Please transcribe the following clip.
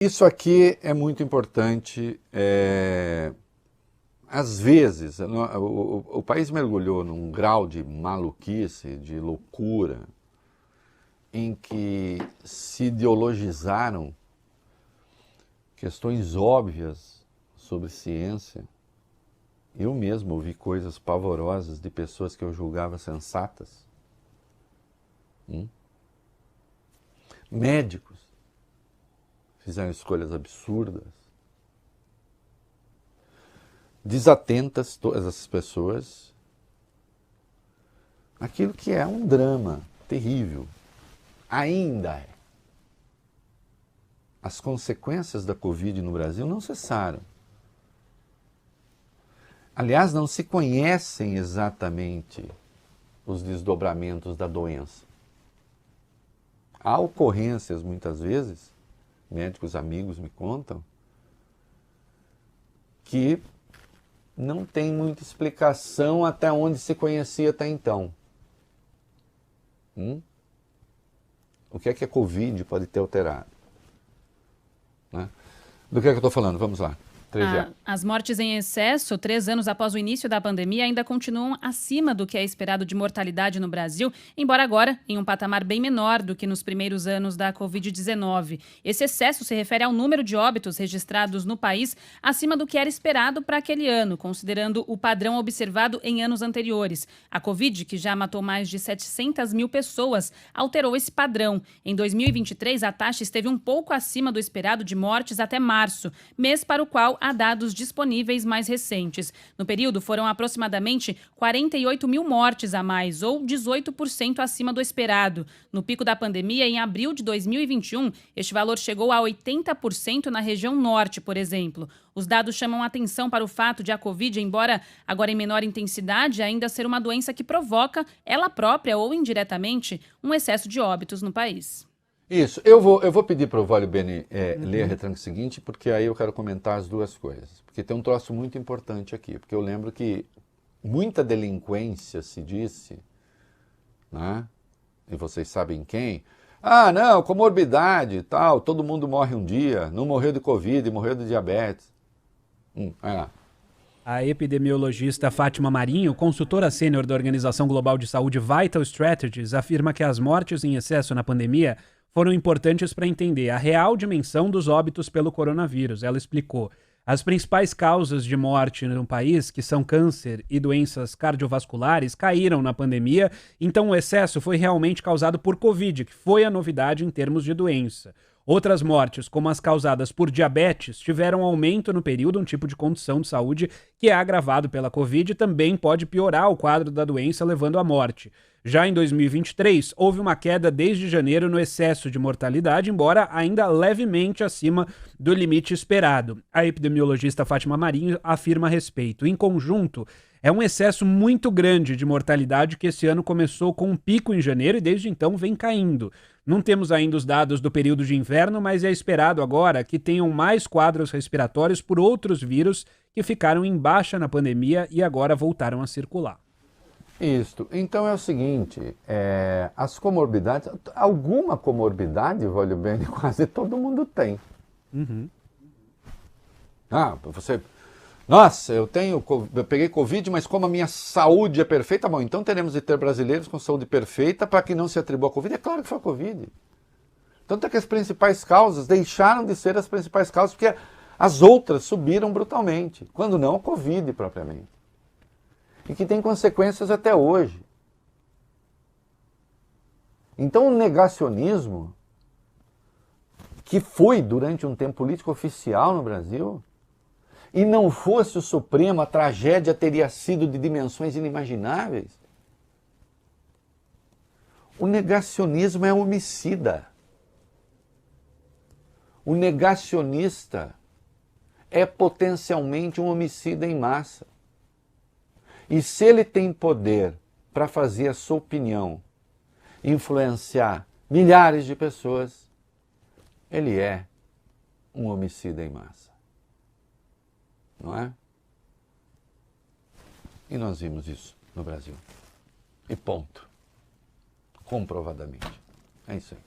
Isso aqui é muito importante. Às vezes, o país mergulhou num grau de maluquice, de loucura, em que se ideologizaram questões óbvias sobre ciência. Eu mesmo ouvi coisas pavorosas de pessoas que eu julgava sensatas. Médicos fizeram escolhas absurdas. Desatentas todas essas pessoas. Aquilo que é um drama terrível. Ainda é. As consequências da Covid no Brasil não cessaram. Aliás, não se conhecem exatamente os desdobramentos da doença. Há ocorrências, muitas vezes, médicos amigos me contam, que não tem muita explicação até onde se conhecia até então. O que é que a Covid pode ter alterado? Né? Do que é que eu estou falando? Vamos lá. As mortes em excesso, 3 anos após o início da pandemia, ainda continuam acima do que é esperado de mortalidade no Brasil, embora agora em um patamar bem menor do que nos primeiros anos da Covid-19. Esse excesso se refere ao número de óbitos registrados no país acima do que era esperado para aquele ano, considerando o padrão observado em anos anteriores. A Covid, que já matou mais de 700 mil pessoas, alterou esse padrão. Em 2023, a taxa esteve um pouco acima do esperado de mortes até março, mês para o qual há dados disponíveis mais recentes. No período, foram aproximadamente 48 mil mortes a mais, ou 18% acima do esperado. No pico da pandemia, em abril de 2021, este valor chegou a 80% na região norte, por exemplo. Os dados chamam atenção para o fato de a Covid, embora agora em menor intensidade, ainda ser uma doença que provoca, ela própria ou indiretamente, um excesso de óbitos no país. Isso, eu vou pedir para o Vólio Bene ler a retranca seguinte, porque aí eu quero comentar as duas coisas. Porque tem um troço muito importante aqui, porque eu lembro que muita delinquência se disse, né? E vocês sabem quem? Ah, não, comorbidade e tal, todo mundo morre um dia, não morreu de Covid, morreu de diabetes. Vai lá. A epidemiologista Fátima Marinho, consultora sênior da Organização Global de Saúde Vital Strategies, afirma que as mortes em excesso na pandemia foram importantes para entender a real dimensão dos óbitos pelo coronavírus. Ela explicou: as principais causas de morte no país, que são câncer e doenças cardiovasculares, caíram na pandemia, então o excesso foi realmente causado por Covid, que foi a novidade em termos de doença. Outras mortes, como as causadas por diabetes, tiveram aumento no período, um tipo de condição de saúde que é agravado pela Covid e também pode piorar o quadro da doença, levando à morte. Já em 2023, houve uma queda desde janeiro no excesso de mortalidade, embora ainda levemente acima do limite esperado. A epidemiologista Fátima Marinho afirma a respeito. Em conjunto, é um excesso muito grande de mortalidade que esse ano começou com um pico em janeiro e desde então vem caindo. Não temos ainda os dados do período de inverno, mas é esperado agora que tenham mais quadros respiratórios por outros vírus que ficaram em baixa na pandemia e agora voltaram a circular. Isso. Então é o seguinte, as comorbidades, alguma comorbidade, Vólio Bene, quase todo mundo tem. Você... Nossa, eu peguei Covid, mas como a minha saúde é perfeita, bom, então teremos de ter brasileiros com saúde perfeita para que não se atribua a Covid. É claro que foi a Covid. Tanto é que as principais causas deixaram de ser as principais causas, porque as outras subiram brutalmente, quando não a Covid propriamente. E que tem consequências até hoje. Então o negacionismo, que foi durante um tempo político oficial no Brasil, e não fosse o Supremo, a tragédia teria sido de dimensões inimagináveis. O negacionismo é homicida. O negacionista é potencialmente um homicida em massa. E se ele tem poder para fazer a sua opinião influenciar milhares de pessoas, ele é um homicida em massa. Não é? E nós vimos isso no Brasil. E ponto. Comprovadamente. É isso aí.